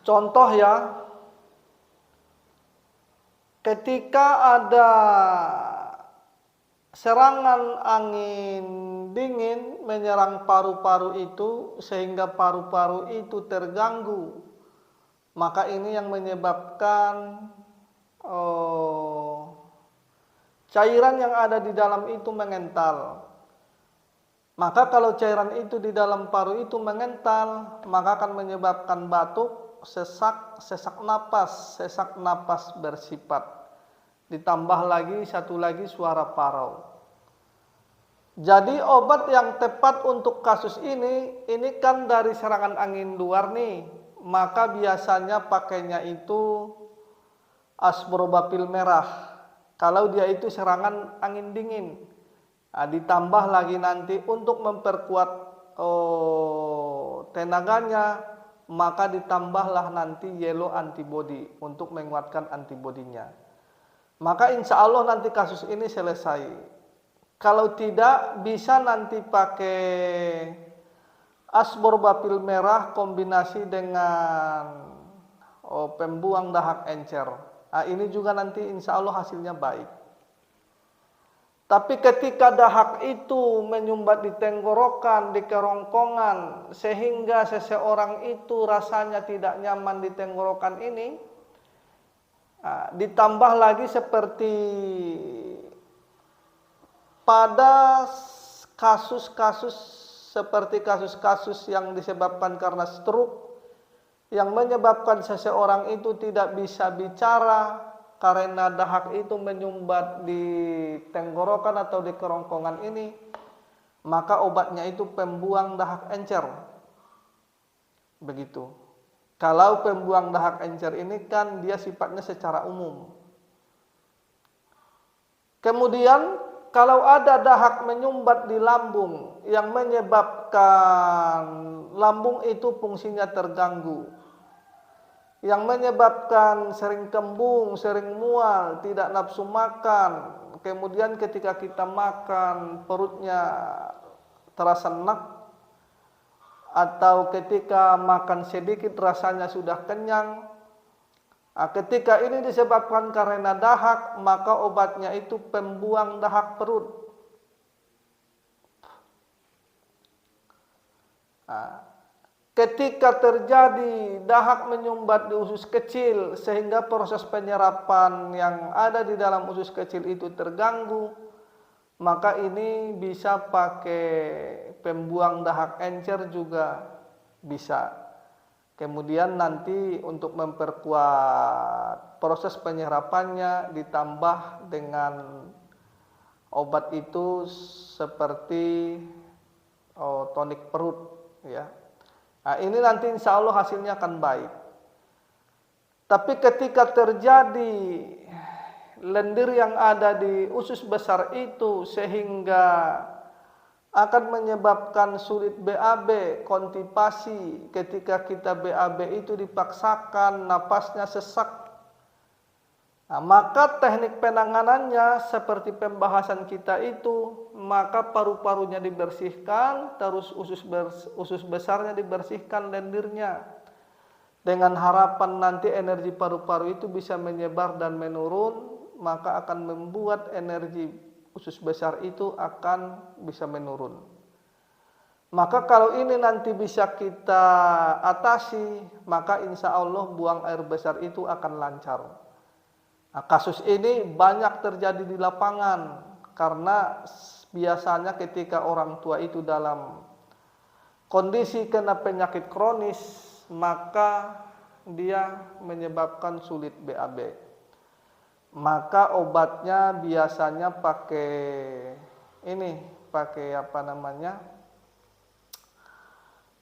Contoh ya, ketika ada serangan angin dingin menyerang paru-paru itu sehingga paru-paru itu terganggu, maka ini yang menyebabkan cairan yang ada di dalam itu mengental. Maka kalau cairan itu di dalam paru itu mengental, maka akan menyebabkan batuk, sesak napas bersifat. Ditambah lagi satu lagi suara parau. Jadi obat yang tepat untuk kasus ini kan dari serangan angin luar nih, maka biasanya pakainya itu asbarbapil merah. Kalau dia itu serangan angin dingin. Ditambah lagi nanti untuk memperkuat tenaganya, maka ditambahlah nanti yellow antibody untuk menguatkan antibodinya. Maka insya Allah nanti kasus ini selesai. Kalau tidak, bisa nanti pakai asbarbapil merah kombinasi dengan pembuang dahak encer. Ini juga nanti insya Allah hasilnya baik. Tapi ketika dahak itu menyumbat di tenggorokan, di kerongkongan, sehingga seseorang itu rasanya tidak nyaman di tenggorokan ini, ditambah lagi seperti pada kasus-kasus seperti kasus-kasus yang disebabkan karena stroke, yang menyebabkan seseorang itu tidak bisa bicara, karena dahak itu menyumbat di tenggorokan atau di kerongkongan ini, maka obatnya itu pembuang dahak encer. Begitu. Kalau pembuang dahak encer ini kan dia sifatnya secara umum. Kemudian kalau ada dahak menyumbat di lambung yang menyebabkan lambung itu fungsinya terganggu, yang menyebabkan sering kembung, sering mual, tidak nafsu makan, kemudian ketika kita makan perutnya terasa enak, atau ketika makan sedikit rasanya sudah kenyang. Ketika ini disebabkan karena dahak, maka obatnya itu pembuang dahak perut. Ketika terjadi dahak menyumbat di usus kecil sehingga proses penyerapan yang ada di dalam usus kecil itu terganggu, maka ini bisa pakai pembuang dahak encer juga bisa. Kemudian nanti untuk memperkuat proses penyerapannya ditambah dengan obat itu seperti tonik perut ya. Ini nanti insya Allah hasilnya akan baik. Tapi ketika terjadi lendir yang ada di usus besar itu sehingga akan menyebabkan sulit BAB, konstipasi, ketika kita BAB itu dipaksakan, napasnya sesak. Maka teknik penanganannya seperti pembahasan kita itu, maka paru-parunya dibersihkan, terus usus besarnya dibersihkan, lendirnya. Dengan harapan nanti energi paru-paru itu bisa menyebar dan menurun, maka akan membuat energi usus besar itu akan bisa menurun. Maka kalau ini nanti bisa kita atasi, maka insya Allah buang air besar itu akan lancar. Kasus ini banyak terjadi di lapangan karena biasanya ketika orang tua itu dalam kondisi kena penyakit kronis, maka dia menyebabkan sulit BAB. Maka obatnya biasanya pakai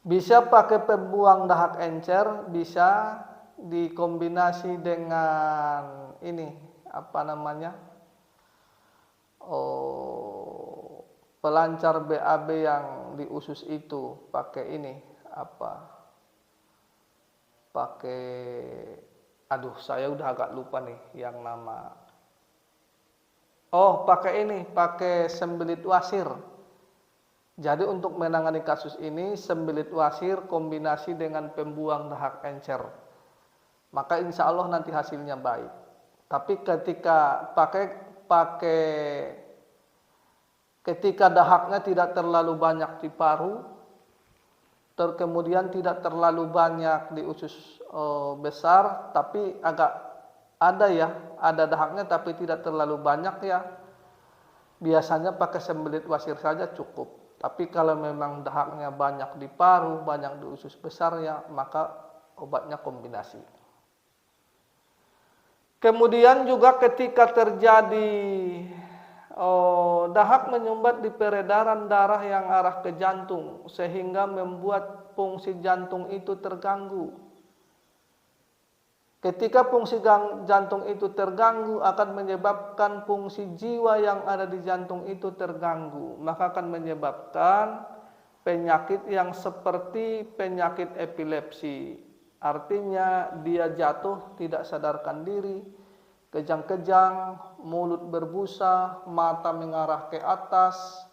bisa pakai pembuang dahak encer, bisa dikombinasi dengan pelancar BAB yang di usus itu, pakai saya udah agak lupa nih yang nama. Pakai sembelit wasir. Jadi untuk menangani kasus ini sembelit wasir kombinasi dengan pembuang dahak encer. maka insya Allah nanti hasilnya baik. Tapi ketika ketika dahaknya tidak terlalu banyak di paru, kemudian tidak terlalu banyak di usus besar, tapi agak ada dahaknya tapi tidak terlalu banyak ya, biasanya pakai sembelit wasir saja cukup. Tapi kalau memang dahaknya banyak di paru, banyak di usus besar ya, maka obatnya kombinasi. Kemudian juga ketika terjadi dahak menyumbat di peredaran darah yang arah ke jantung, sehingga membuat fungsi jantung itu terganggu. Ketika fungsi jantung itu terganggu, akan menyebabkan fungsi jiwa yang ada di jantung itu terganggu, maka akan menyebabkan penyakit yang seperti penyakit epilepsi. Artinya dia jatuh tidak sadarkan diri, kejang-kejang, mulut berbusa, mata mengarah ke atas,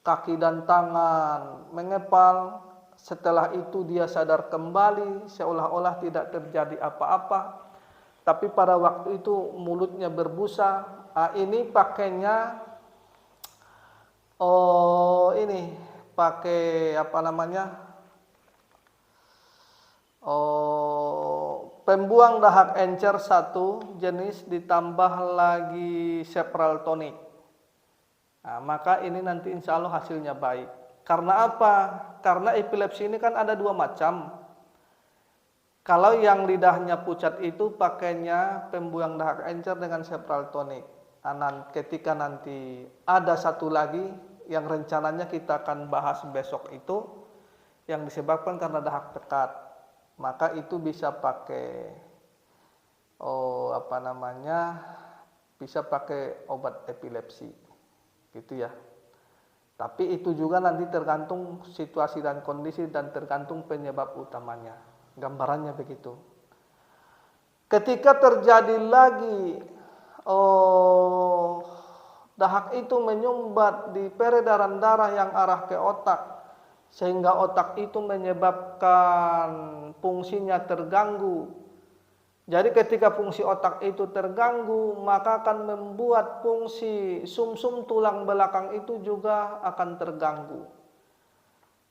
kaki dan tangan mengepal. Setelah itu dia sadar kembali, seolah-olah tidak terjadi apa-apa. Tapi pada waktu itu mulutnya berbusa. Ini pakainya, pakai apa namanya? Pembuang dahak encer 1 jenis ditambah lagi Sepral tonic. Maka ini nanti insya Allah hasilnya baik. Karena apa? Karena epilepsi ini kan ada 2 macam. Kalau yang lidahnya pucat itu pakainya pembuang dahak encer dengan Sepral tonic. Ketika nanti ada satu lagi yang rencananya kita akan bahas besok itu, yang disebabkan karena dahak pekat, maka itu bisa pakai bisa pakai obat epilepsi, gitu ya. Tapi itu juga nanti tergantung situasi dan kondisi dan tergantung penyebab utamanya. Gambarannya begitu. Ketika terjadi lagi dahak itu menyumbat di peredaran darah yang arah ke otak, sehingga otak itu menyebabkan fungsinya terganggu. Jadi ketika fungsi otak itu terganggu, maka akan membuat fungsi sumsum tulang belakang itu juga akan terganggu.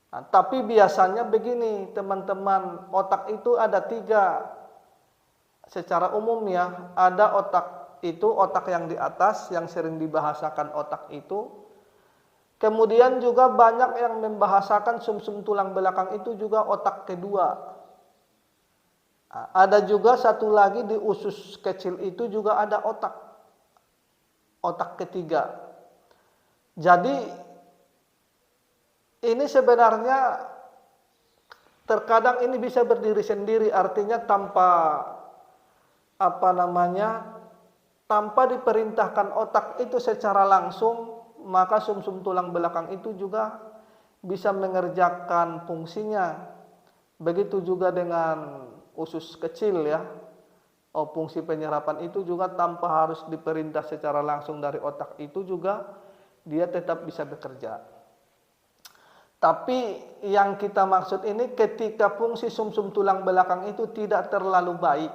Tapi biasanya begini teman-teman, otak itu ada 3 secara umum ya. Ada otak itu, otak yang di atas yang sering dibahasakan otak itu. Kemudian juga banyak yang membahasakan sumsum tulang belakang itu juga otak kedua. Ada juga satu lagi di usus kecil itu juga ada otak ketiga. Jadi ini sebenarnya terkadang ini bisa berdiri sendiri, artinya tanpa tanpa diperintahkan otak itu secara langsung, maka sumsum tulang belakang itu juga bisa mengerjakan fungsinya. Begitu juga dengan usus kecil ya. Fungsi penyerapan itu juga tanpa harus diperintah secara langsung dari otak itu juga dia tetap bisa bekerja. Tapi yang kita maksud ini ketika fungsi sumsum tulang belakang itu tidak terlalu baik,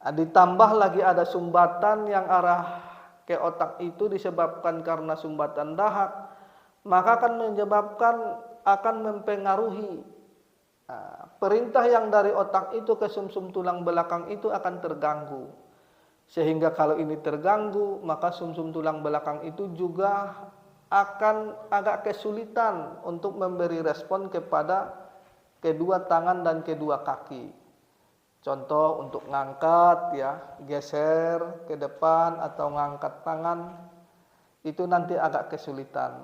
ditambah lagi ada sumbatan yang arah ke otak itu disebabkan karena sumbatan dahak, maka akan mempengaruhi perintah yang dari otak itu ke sumsum tulang belakang itu akan terganggu. Sehingga kalau ini terganggu, maka sumsum tulang belakang itu juga akan agak kesulitan untuk memberi respon kepada kedua tangan dan kedua kaki. Contoh untuk ngangkat ya, geser ke depan atau ngangkat tangan, itu nanti agak kesulitan.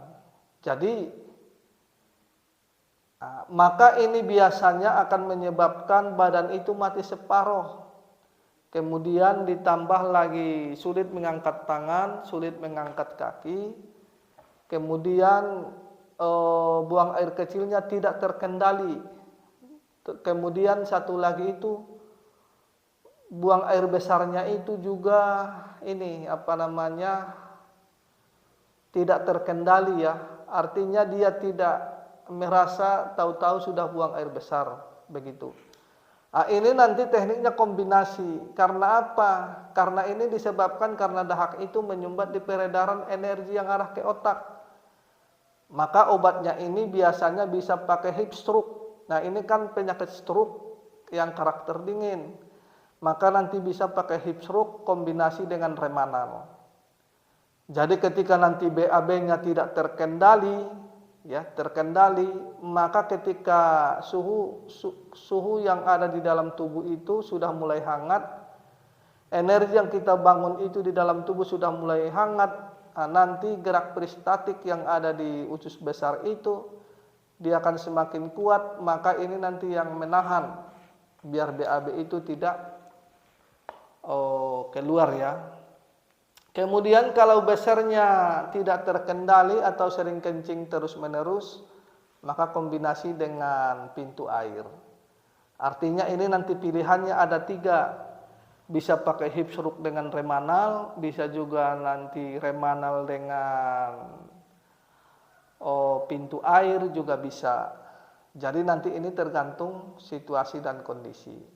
Jadi maka ini biasanya akan menyebabkan badan itu mati separuh. Kemudian ditambah lagi sulit mengangkat tangan, sulit mengangkat kaki. Kemudian buang air kecilnya tidak terkendali. Kemudian satu lagi itu buang air besarnya itu juga tidak terkendali ya. Artinya dia tidak merasa tahu-tahu sudah buang air besar begitu. Ini nanti tekniknya kombinasi. Karena apa? Karena ini disebabkan karena dahak itu menyumbat di peredaran energi yang arah ke otak. Maka obatnya ini biasanya bisa pakai heat stroke. Nah, ini kan penyakit stroke yang karakter dingin. Maka nanti bisa pakai heat stroke kombinasi dengan remanal. Jadi ketika nanti BAB-nya tidak terkendali, maka ketika suhu yang ada di dalam tubuh itu sudah mulai hangat, energi yang kita bangun itu di dalam tubuh sudah mulai hangat, nanti gerak peristatik yang ada di usus besar itu dia akan semakin kuat, maka ini nanti yang menahan biar BAB itu tidak keluar ya. Kemudian kalau besarnya tidak terkendali atau sering kencing terus-menerus, maka kombinasi dengan pintu air. Artinya ini nanti pilihannya ada 3. Bisa pakai hip stroke dengan remanal, bisa juga nanti remanal dengan pintu air juga bisa. Jadi nanti ini tergantung situasi dan kondisi.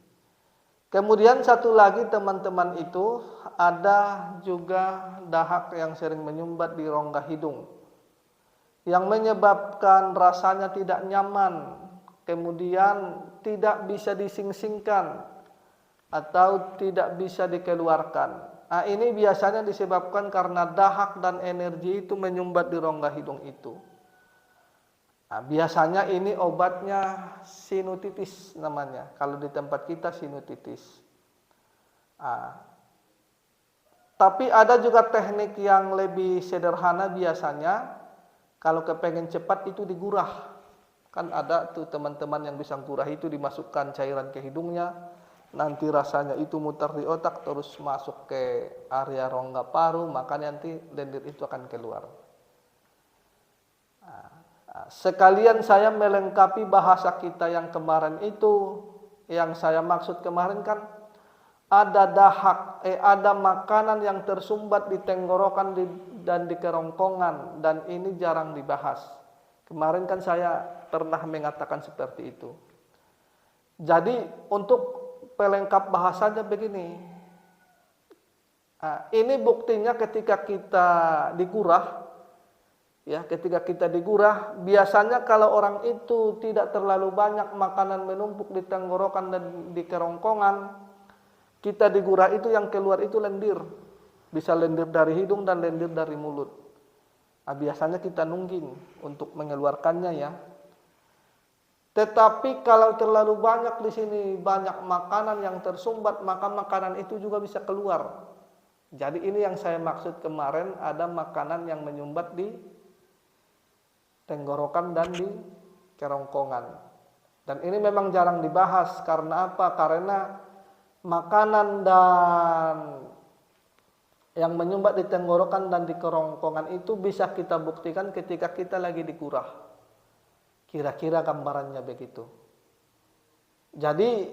Kemudian satu lagi teman-teman itu ada juga dahak yang sering menyumbat di rongga hidung yang menyebabkan rasanya tidak nyaman, kemudian tidak bisa dising-singkan atau tidak bisa dikeluarkan. Ini biasanya disebabkan karena dahak dan energi itu menyumbat di rongga hidung itu. Biasanya ini obatnya sinusitis namanya. Kalau di tempat kita sinusitis. Tapi ada juga teknik yang lebih sederhana biasanya. Kalau kepengen cepat itu digurah. Kan ada tuh teman-teman yang bisa gurah itu dimasukkan cairan ke hidungnya. Nanti rasanya itu muter di otak terus masuk ke area rongga paru. Maka nanti lendir itu akan keluar. Sekalian saya melengkapi bahasa kita yang kemarin itu, yang saya maksud kemarin kan ada dahak, ada makanan yang tersumbat di tenggorokan dan di kerongkongan, dan ini jarang dibahas. Kemarin kan saya pernah mengatakan seperti itu. Jadi untuk pelengkap bahasanya begini, ini buktinya ketika kita digurah. Ketika kita digurah, biasanya kalau orang itu tidak terlalu banyak makanan menumpuk di tenggorokan dan di kerongkongan, kita digurah itu yang keluar itu lendir. Bisa lendir dari hidung dan lendir dari mulut. Biasanya kita nungging untuk mengeluarkannya ya. Tetapi kalau terlalu banyak di sini banyak makanan yang tersumbat, maka makanan itu juga bisa keluar. Jadi ini yang saya maksud kemarin, ada makanan yang menyumbat di tenggorokan dan di kerongkongan. Dan ini memang jarang dibahas. Karena apa? Karena makanan dan yang menyumbat di tenggorokan dan di kerongkongan itu bisa kita buktikan ketika kita lagi digurah. Kira-kira gambarannya begitu. Jadi